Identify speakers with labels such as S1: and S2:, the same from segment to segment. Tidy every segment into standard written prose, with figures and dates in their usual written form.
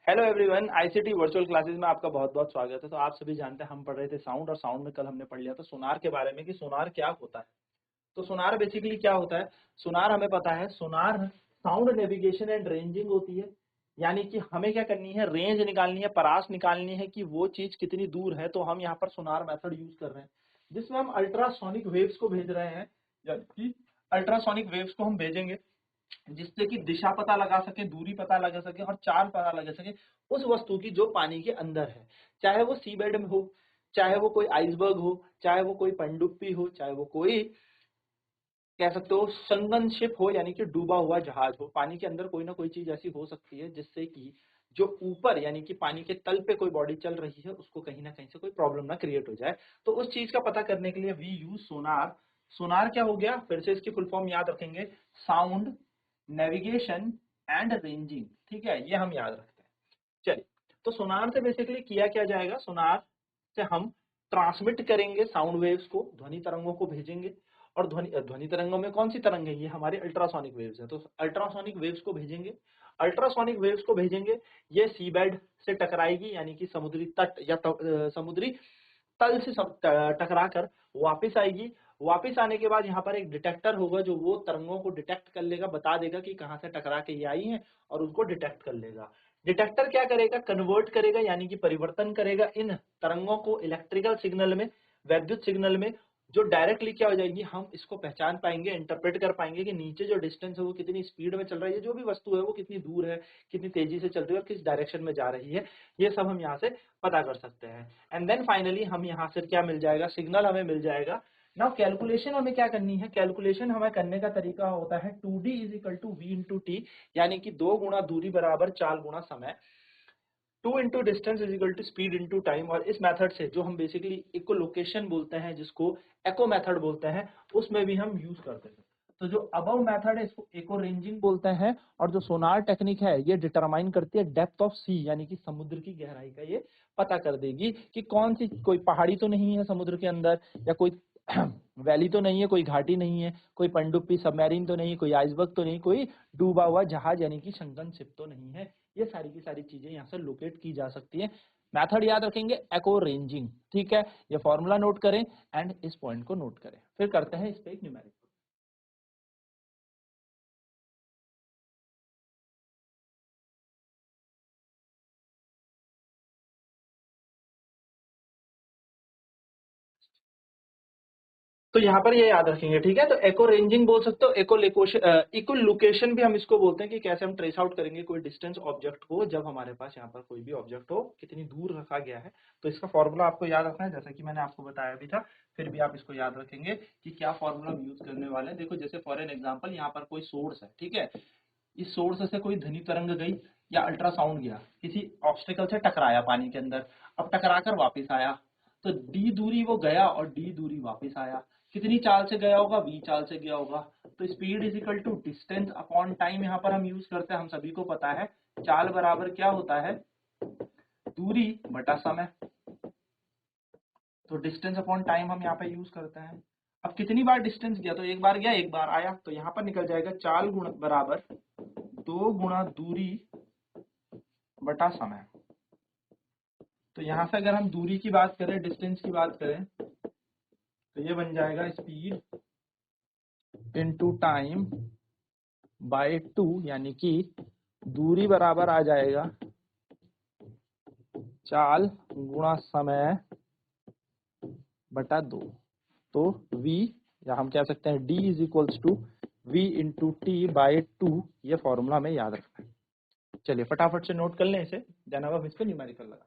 S1: Hello everyone, ICT virtual classes में आपका बहुत बहुत स्वागत है। तो आप सभी जानते हैं हम पढ़ रहे थे साउंड, और साउंड में कल हमने पढ़ लिया था सोनार के बारे में कि सोनार क्या होता है। तो सोनार बेसिकली क्या होता है? सोनार हमें पता है, sonar sound navigation and ranging होती है। यानी कि हमें क्या करनी है, रेंज निकालनी है, परास निकालनी है कि वो चीज कितनी दूर है। तो हम यहाँ पर सोनार मेथड यूज कर रहे हैं जिसमें हम अल्ट्रासोनिक वेव्स को भेज रहे हैं। यानी कि अल्ट्रासोनिक वेव्स को हम भेजेंगे जिससे कि दिशा पता लगा सके, दूरी पता लगा सके और चाल पता लगा सके उस वस्तु की जो पानी के अंदर है। चाहे वो सी बेड में हो, चाहे वो कोई आइसबर्ग हो, चाहे वो कोई पनडुब्बी हो, चाहे वो कोई कह सकते हो संगन शिप हो, यानी कि डूबा हुआ जहाज हो। पानी के अंदर कोई ना कोई चीज ऐसी हो सकती है जिससे कि जो ऊपर यानी कि पानी के तल पे कोई बॉडी चल रही है उसको कहीं ना कहीं से कोई प्रॉब्लम ना क्रिएट हो जाए। तो उस चीज का पता करने के लिए वी यूज सोनार। सोनार क्या हो गया, फिर से इसकी फुल फॉर्म याद रखेंगे, साउंड नेविगेशन एंड रेंजिंग। ठीक है, ये हम याद रखते हैं। चलिए, तो सोनार से बेसिकली किया क्या जाएगा, सोनार से हम ट्रांसमिट करेंगे साउंड वेव्स को, ध्वनि तरंगों को भेजेंगे। और ध्वनि ध्वनि तरंगों में कौन सी तरंग है, ये हमारे अल्ट्रासोनिक वेव्स है। तो अल्ट्रासोनिक वेव्स को भेजेंगे, अल्ट्रासोनिक वेव्स को भेजेंगे, ये सी बेड से टकराएगी यानी कि समुद्री तट या समुद्री तल से टकरा कर वापस आएगी। वापस आने के बाद यहाँ पर एक डिटेक्टर होगा जो वो तरंगों को डिटेक्ट कर लेगा, बता देगा कि कहाँ से टकरा के ये आई है और उसको डिटेक्ट कर लेगा। डिटेक्टर क्या करेगा, कन्वर्ट करेगा यानी कि परिवर्तन करेगा इन तरंगों को इलेक्ट्रिकल सिग्नल में, वैद्युत सिग्नल में। जो डायरेक्टली क्या हो जाएगी, हम इसको पहचान पाएंगे, इंटरप्रेट कर पाएंगे कि नीचे जो डिस्टेंस है वो कितनी स्पीड में चल रही है, जो भी वस्तु है वो कितनी दूर है, कितनी तेजी से चल रही है और किस डायरेक्शन में जा रही है। ये सब हम यहाँ से पता कर सकते हैं। एंड देन फाइनली हम यहाँ से क्या मिल जाएगा, सिग्नल हमें मिल जाएगा। नाउ कैलकुलेशन हमें क्या करनी है, कैलकुलेशन हमें करने का तरीका होता है 2D is equal to V into T, यानी कि 2 गुणा दूरी बराबर 4 गुणा समय। 2 into distance is equal to speed into time. और इस मेथड से जो हम बेसिकली इको लोकेशन बोलते हैं, जिसको एको मेथड बोलते हैं, उसमें भी हम यूज करते हैं। तो जो अबव मेथड है इसको इको रेंजिंग बोलते हैं, और जो सोनार टेक्निक है ये डिटरमाइन करती है डेप्थ ऑफ सी, यानी कि समुद्र की गहराई का ये पता कर देगी कि कौन सी, कोई पहाड़ी तो नहीं है समुद्र के अंदर, या कोई वैली तो नहीं है, कोई घाटी नहीं है, कोई पनडुब्बी सबमरीन तो नहीं, कोई आइसबर्ग तो नहीं, कोई डूबा हुआ जहाज यानी कि शंकन शिप तो नहीं है। ये सारी की सारी चीजें यहाँ से लोकेट की जा सकती है। मेथड याद रखेंगे, एको रेंजिंग। ठीक है, ये फॉर्मूला नोट करें एंड इस पॉइंट को नोट करें, फिर करते हैं इस पे एक न्यूमेरिक। तो यहाँ पर ये याद रखेंगे, ठीक है। तो एको रेंजिंग बोल सकते हो, इको लोकेशन भी हम इसको बोलते हैं कि कैसे हम ट्रेस आउट करेंगे कोई डिस्टेंस ऑब्जेक्ट को जब हमारे पास यहाँ पर कोई भी ऑब्जेक्ट हो, कितनी दूर रखा गया है। तो इसका फॉर्मूला आपको याद रखना है, जैसा कि मैंने आपको बताया भी था, फिर भी आप इसको याद रखेंगे कि क्या फॉर्मूला हम यूज करने वाले हैं। देखो, जैसे फॉर एन एग्जाम्पल यहाँ पर कोई सोर्स है, ठीक है, इस सोर्स से कोई ध्वनि तरंग गई या अल्ट्रासाउंड गया, किसी ऑब्स्टिकल से टकराया पानी के अंदर, अब टकरा कर वापिस आया। तो डी दूरी वो गया और डी दूरी वापस आया। कितनी चाल से गया होगा, वी चाल से गया होगा। तो speed is equal to distance upon time यहाँ पर हम यूज करते हैं, हम सभी को पता है चाल बराबर क्या होता है, दूरी बटा समय। तो डिस्टेंस अपॉन टाइम हम यहाँ पे यूज करते हैं। अब कितनी बार डिस्टेंस गया, तो एक बार गया एक बार आया, तो यहाँ पर निकल जाएगा चाल गुण बराबर 2 गुणा दूरी बटा समय। तो यहाँ से अगर हम दूरी की बात करें, डिस्टेंस की बात करें, तो ये बन जाएगा स्पीड इनटू टाइम बाय 2, यानी कि दूरी बराबर आ जाएगा चाल गुणा समय बटा 2। तो v, या हम कह सकते हैं d is equals to v into T by 2। ये फॉर्मूला हमें याद रखना है। चलिए फटाफट से नोट कर लें इसे, देन अब हम इस पे न्यूमेरिकल लगा।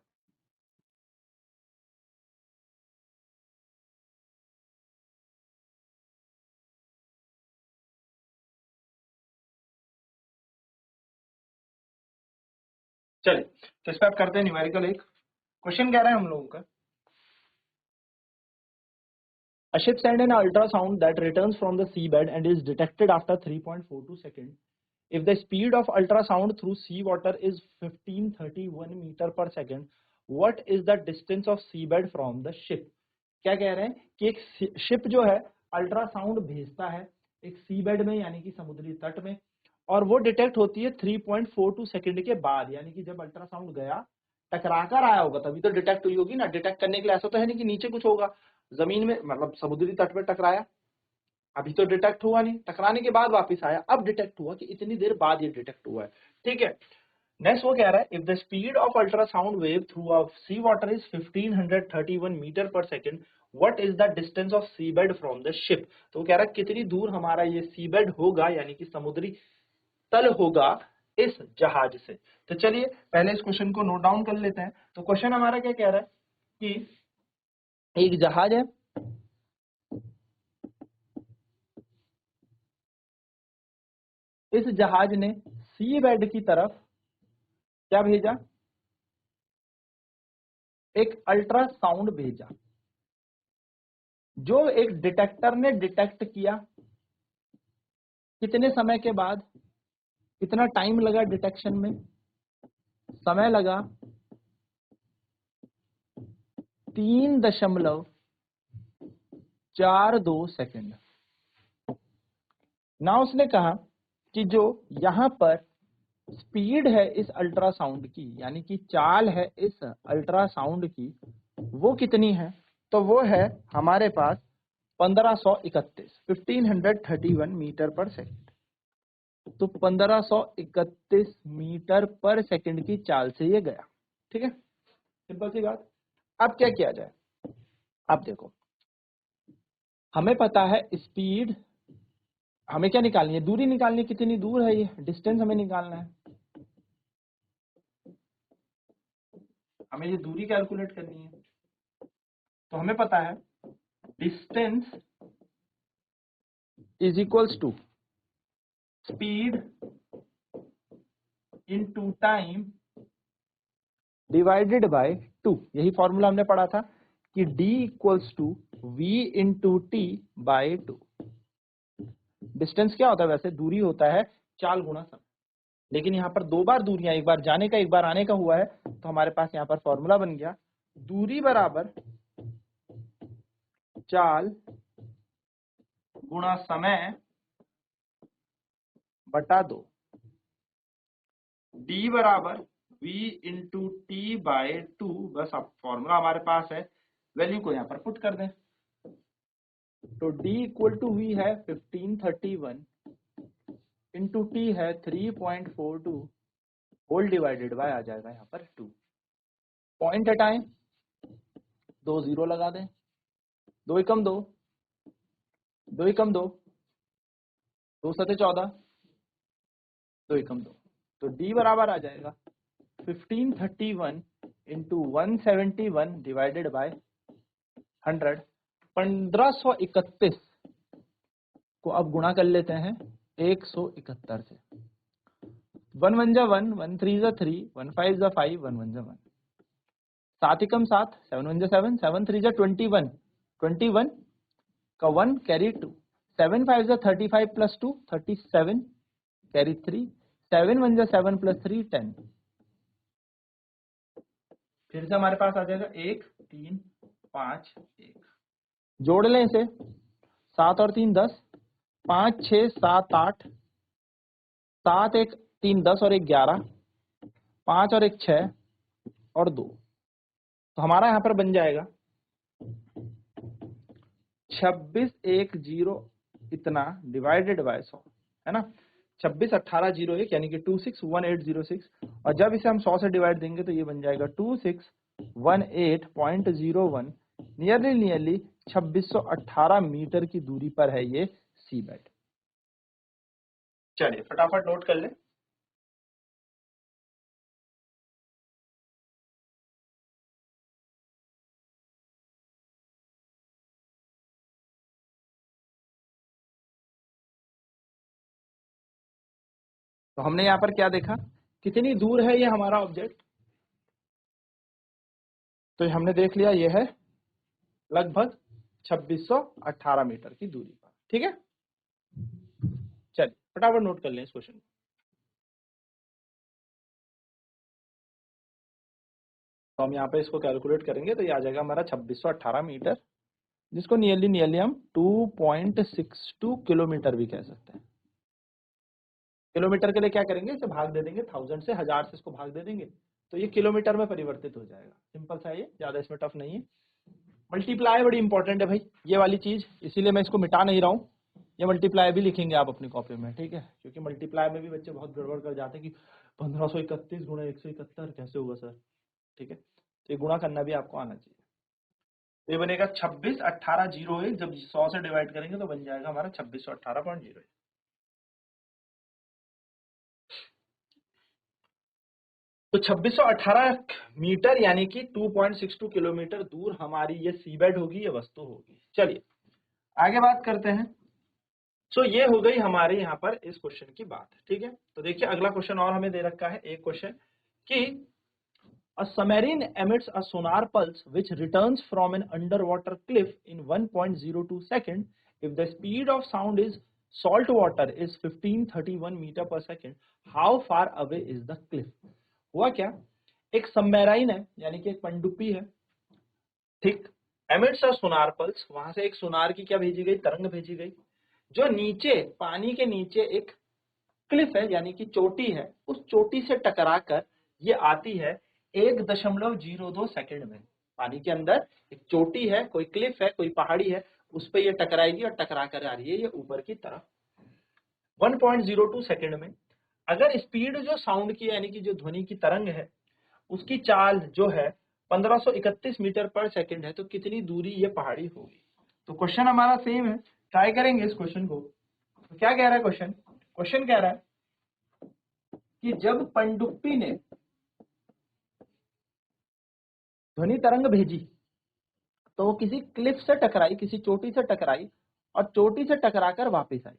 S1: चलिए, तो इस पे आप करते हैं न्यूमेरिकल। एक क्वेश्चन कह रहे हैं हम लोगों का, a ship send an ultrasound that returns from the seabed and is detected after 3.42 seconds. If the speed of ultrasound through seawater is 1531 meter per second, what is the distance of seabed from the ship? क्या कह रहे हैं कि एक ship जो है ultrasound भेजता है एक सीबेड में यानी कि समुद्री तट में, और वो डिटेक्ट होती है 3.42 सेकंड के बाद, यानी कि जब अल्ट्रासाउंड गया टकरा कर आया होगा तभी तो डिटेक्ट हुई होगी ना। डिटेक्ट करने के लिए ऐसा तो है नहीं कि नीचे कुछ होगा, जमीन में मतलब समुद्री तट पे टकराया, अभी तो डिटेक्ट हुआ नहीं, टकराने के बाद वापस आया, अब डिटेक्ट हुआ कि इतनी देर बाद ये डिटेक्ट हुआ है। ठीक है, नेक्स्ट वो कह रहा है if the speed of ultrasound wave through a sea water is 1531 meter per second, what is the distance of seabed from the ship. तो वो कह रहा है कितनी दूर हमारा ये सीबेड होगा, यानी कि समुद्री तल होगा इस जहाज से। तो चलिए पहले इस क्वेश्चन को नोट डाउन कर लेते हैं। तो क्वेश्चन हमारा क्या कह रहा है कि एक जहाज है, इस जहाज ने सी बेड की तरफ क्या भेजा, एक अल्ट्रासाउंड भेजा, जो एक डिटेक्टर ने डिटेक्ट किया। कितने समय के बाद, कितना टाइम लगा डिटेक्शन में, समय लगा 3.42 सेकंड। ना उसने कहा कि जो यहां पर स्पीड है इस अल्ट्रासाउंड की, यानी कि चाल है इस अल्ट्रासाउंड की, वो कितनी है। तो वो है हमारे पास 1531 मीटर पर सेकंड। तो 1531 मीटर पर सेकंड की चाल से ये गया। ठीक है, सिंपल सी बात। अब क्या किया जाए, अब देखो हमें पता है स्पीड, हमें क्या निकालनी है, दूरी निकालनी है, कितनी दूर है ये, डिस्टेंस हमें निकालना है, हमें ये दूरी कैलकुलेट करनी है। तो हमें पता है distance is equals to speed into time divided by 2। यही फॉर्मूला हमने पढ़ा था कि d equals to V into T by 2। Distance क्या होता है, वैसे दूरी होता है चाल गुणा समय, लेकिन यहाँ पर दो बार दूरियां, एक बार जाने का एक बार आने का हुआ है, तो हमारे पास यहाँ पर फॉर्मूला बन गया दूरी बराबर चाल गुणा समय बटा 2, d बराबर v इंटू टी बाय 2। बस अब फॉर्मूला हमारे पास है, वैल्यू को यहाँ पर पुट कर दें। तो d इक्वल टू वी है 1531 इंटू टी है 3.42 होल डिवाइडेड बाय आ जाएगा यहाँ पर 2। पॉइंट हटाएं, 2 जीरो लगा दें, 2 एकम 2, 2 एकम 2, 2 सते 14, 2 एकम 2। तो d बराबर आ जाएगा 1531 इंटू 171 डिवाइडेड बाय 100। 1531 को अब गुणा कर लेते हैं 171 से। 1 1 जा 1, 1 3 जा 3, 1 5 जा 5, 1 1 जा 1, 7 एकम 7, 7 1 जा 7, 7 3 जा 21, 21 का 1 कैरी 2, 7 5 जा 35 प्लस 2 37 कैरी 3, 7 1 जा 7 प्लस 3 10। फिर से हमारे पास आ जाएगा 1 3 5 1, जोड़ लें इसे, 7 और 3 10, 5 6 7 8, 7 1 3 10 और 1 11, 5 और 1 6 और 2। तो हमारा यहाँ पर बन जाएगा 26 1 0 इतना डिवाइडेड बाय 100, है ना। 26 18 01 यानी कि 261806, और जब इसे हम 100 से डिवाइड देंगे तो ये बन जाएगा 2618.01। नियरली 2618 मीटर की दूरी पर है ये सी बेड। चलिए फटाफट नोट कर ले। तो हमने यहाँ पर क्या देखा, कितनी दूर है ये हमारा ऑब्जेक्ट। तो हमने देख लिया ये है लगभग 2618 मीटर की दूरी पर। ठीक है, चलिए फटाफट नोट कर लें इस क्वेश्चन को। तो हम यहाँ पे इसको कैलकुलेट करेंगे तो ये आ जाएगा हमारा 2618 मीटर, जिसको नियरली हम 2.62 किलोमीटर भी कह सकते हैं। किलोमीटर के लिए क्या करेंगे, इसे भाग दे देंगे 1000 से, 1000 से इसको भाग दे देंगे तो ये किलोमीटर में परिवर्तित हो जाएगा। सिंपल सा, ये ज्यादा इसमें टफ नहीं है। मल्टीप्लाई बड़ी इंपॉर्टेंट है भाई, ये वाली चीज, इसीलिए मैं इसको मिटा नहीं रहा हूँ। ये मल्टीप्लाई भी लिखेंगे आप अपनी कॉपी में, ठीक है, क्योंकि मल्टीप्लाई में भी बच्चे बहुत गड़बड़ कर जाते हैं कि 1531 गुणा 171 कैसे होगा सर, ठीक है, तो ये गुणा करना भी आपको आना चाहिए। तो ये बनेगा 261801, जब 100 से डिवाइड करेंगे तो बन जाएगा हमारा 2618.01। तो 2618 मीटर यानी कि 2.62 किलोमीटर दूर हमारी ये सीबेड होगी, ये वस्तु होगी। चलिए आगे बात करते हैं। सो ये हो गई हमारे यहाँ पर इस क्वेश्चन की बात, ठीक है। तो देखिए अगला क्वेश्चन और हमें दे रखा है एक क्वेश्चन कि a submarine emits a sonar pulse which returns from an underwater cliff in 1.02 second if the speed of sound is salt water is 1531 meter per second, how far away is the cliff। हुआ क्या, एक submarine है यानी कि एक पनडुब्बी है, ठीक, एमिट्स अ सोनार पल्स, वहां से एक सोनार की क्या भेजी गई, तरंग भेजी गई, जो नीचे पानी के नीचे एक क्लिफ है यानी कि चोटी है, उस चोटी से टकराकर ये आती है 1.02 सेकंड में। पानी के अंदर एक चोटी है, कोई क्लिफ है, कोई पहाड़ी है, उस पर ये टकराएगी और टकरा कर आ रही है ये ऊपर की तरफ 1.02 सेकंड में। अगर स्पीड जो साउंड की यानी कि जो ध्वनि की तरंग है उसकी चाल जो है 1531 मीटर पर सेकंड है, तो कितनी दूरी ये पहाड़ी होगी। तो क्वेश्चन हमारा सेम है, ट्राई करेंगे इस क्वेश्चन को। तो क्या कह रहा है क्वेश्चन, क्वेश्चन कह रहा है कि जब पनडुब्बी ने ध्वनि तरंग भेजी तो वो किसी क्लिफ से टकराई, किसी चोटी से टकराई और चोटी से टकराकर वापस आई।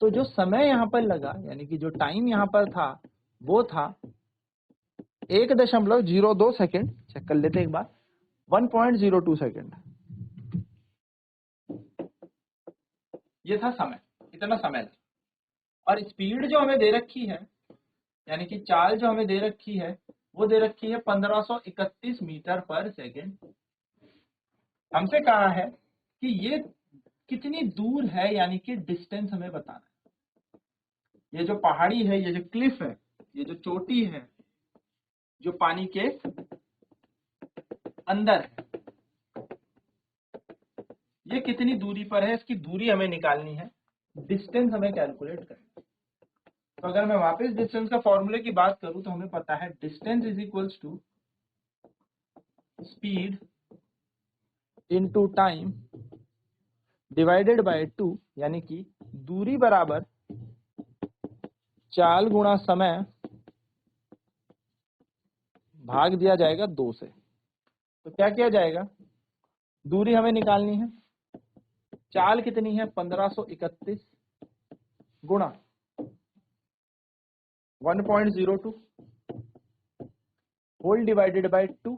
S1: तो जो समय यहाँ पर लगा यानी कि जो टाइम यहाँ पर था वो था 1.02 सेकेंड, चेक कर लेते हैं एक बार, 1.02 सेकेंड, ये था समय, इतना समय लगा। और स्पीड जो हमें दे रखी है यानी कि चाल जो हमें दे रखी है वो दे रखी है 1531 मीटर पर सेकेंड। हमसे कहा है कि ये कितनी दूर है यानी कि डिस्टेंस हमें बताना है। ये जो पहाड़ी है, ये जो क्लिफ है, ये जो चोटी है जो पानी के अंदर है, ये कितनी दूरी पर है, इसकी दूरी हमें निकालनी है, डिस्टेंस हमें कैलकुलेट करना है। तो अगर मैं वापस डिस्टेंस का फॉर्मूले की बात करूं तो हमें पता है distance is equals to speed into time divided by 2, यानी कि दूरी बराबर चाल गुणा समय भाग दिया जाएगा 2 से। तो क्या किया जाएगा, दूरी हमें निकालनी है, चाल कितनी है 1531 गुणा 1.02 होल डिवाइडेड बाय 2,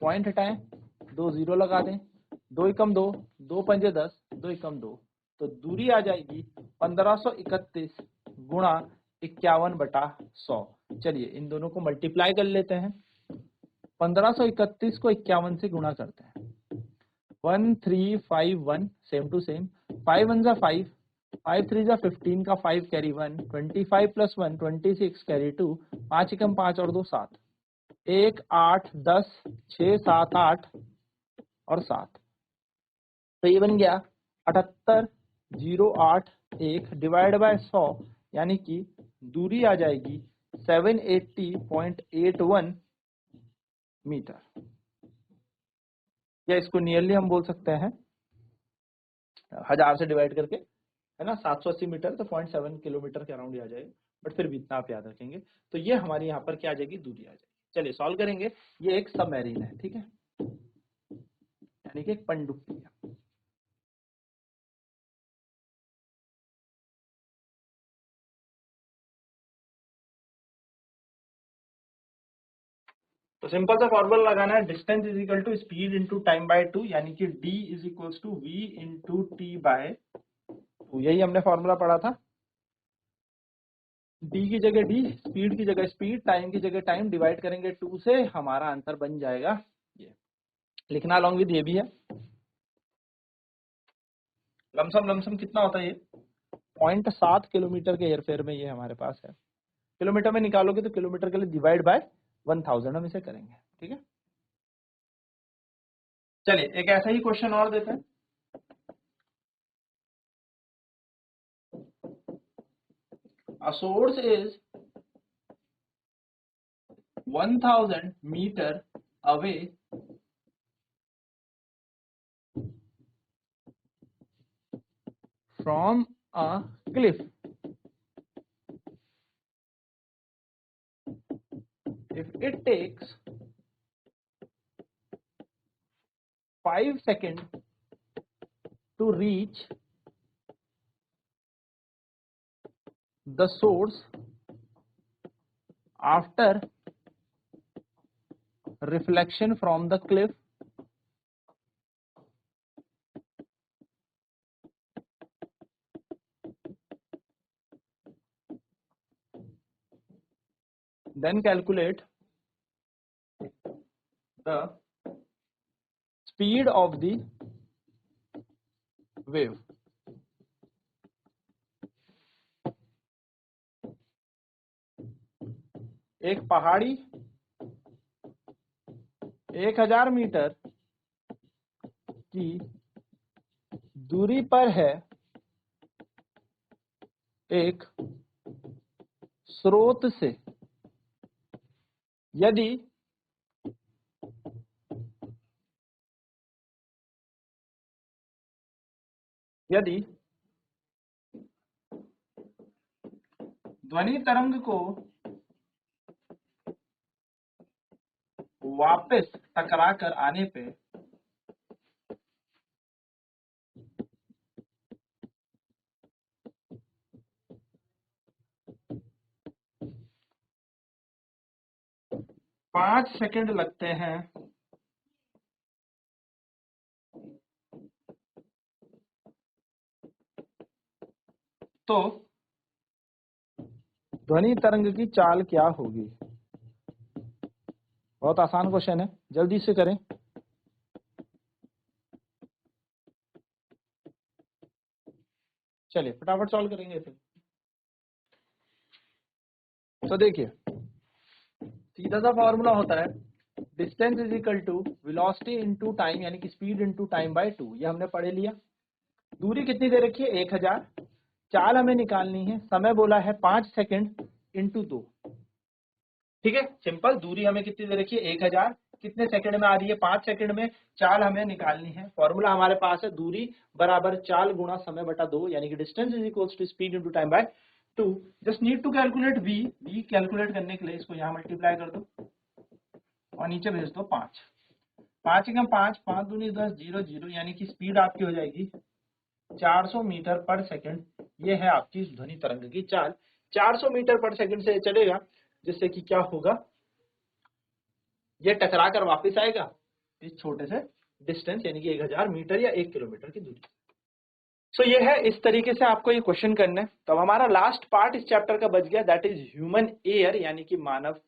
S1: पॉइंट हटाएं, 2 जीरो लगा दें, 2 एकम 2, 2 पंजे 10, 2 एकम 2, तो दूरी आ जाएगी 1531 गुणा 51/100। चलिए इन दोनों को मल्टीप्लाई कर लेते हैं, 1531 को 51 से गुणा करते हैं, 1351, सेम टू सेम, 5 1 जा 5, 5 3 जा 15 का 5 कैरी 1, 25 प्लस 1 26 कैरी 2, 5 एकम 5 और 2 7, 1 8 10 6 7 8 और 7, तो ये बन गया 78081 डिवाइड बाय 100, यानी कि दूरी आ जाएगी 780.81 मीटर, या इसको नियरली हम बोल सकते हैं 1000 से डिवाइड करके, है ना, 780 मीटर, तो 0.7 किलोमीटर के अराउंड आ जाएगा, बट फिर भी इतना आप याद रखेंगे। तो ये हमारी यहाँ पर क्या आ जाएगी, दूरी आ जाएगी। चलिए सॉल्व करेंगे। ये एक सबमरीन है, ठीक है, यानी कि एक पनडुब्बी है। तो सिंपल सा फॉर्मूला लगाना है, distance is equal to speed into time by 2, यानी कि d is equal to v into T by 2, यही हमने फॉर्मूला पढ़ा था। d की जगह d, स्पीड की जगह स्पीड, टाइम की जगह टाइम, डिवाइड करेंगे 2 से, हमारा आंसर बन जाएगा ये। लिखना अलॉन्ग विद ये भी है, लमसम कितना होता है ये 0.7 किलोमीटर के हेरफेर में ये हमारे पास है। किलोमीटर में निकालोगे तो किलोमीटर के लिए डिवाइड बाय 1000 हम इसे करेंगे। ठीक है, चलिए एक ऐसा ही क्वेश्चन और देते हैं। A source is 1000 meter away from a cliff. If it takes 5 seconds to reach the source after reflection from the cliff, then calculate the speed of the wave. एक पहाड़ी 1000 मीटर की दूरी पर है एक स्रोत से। यदि ध्वनि तरंग को वापस टकरा कर आने पे पांच सेकंड लगते हैं, तो ध्वनि तरंग की चाल क्या होगी। बहुत आसान क्वेश्चन है, जल्दी से करें। चलिए फटाफट सॉल्व करेंगे फिर। तो देखिए सीधा सा फॉर्मूला होता है distance is equal to velocity into time, यानी कि स्पीड इंटू टाइम बाय 2। ये हमने पढ़े लिया। दूरी कितनी दे रखी है 1000, चाल हमें निकालनी है, समय बोला है 5 सेकंड इंटू 2। ठीक है, सिंपल। दूरी हमें कितनी दे रखी है 1000, कितने सेकंड में आ रही है 5 सेकंड में। चाल हमें निकालनी है, फॉर्मूला हमारे पास है दूरी बराबर चाल गुणा समय बटा 2, यानी कि distance is equals to speed into time by 2। Just need to calculate v calculate करने के लिए इसको यहाँ मल्टीप्लाई कर दो और नीचे भेज दो 5। 5 एकम 5, 5 दूनी 10, 0 0, यानी कि स्पीड आपकी हो जाएगी 400 मीटर पर सेकंड। ये है आपकी ध्वनि तरंग की चाल। 400 मीटर पर सेकंड से चलेगा, जिससे कि क्या होगा, ये टकरा कर वापस आएगा इस छोटे से डिस्टेंस, यानी कि 1000 मीटर या 1 किलोमीटर की दूरी। सो ये है, इस तरीके से आपको ये क्वेश्चन करना है। तो हमारा लास्ट पार्ट इस चैप्टर का बच गया, दैट इज ह्यूमन एयर, यानी कि मानव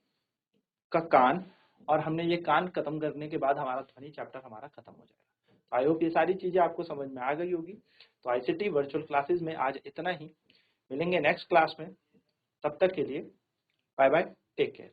S1: का कान। और हमने ये कान खत्म करने के बाद हमारा ध्वनि चैप्टर हमारा खत्म हो जाएगा। आई होप ये सारी चीजें आपको समझ में आ गई होगी। तो आईसीटी वर्चुअल क्लासेस में आज इतना ही, मिलेंगे नेक्स्ट क्लास में। तब तक के लिए बाय बाय, टेक केयर।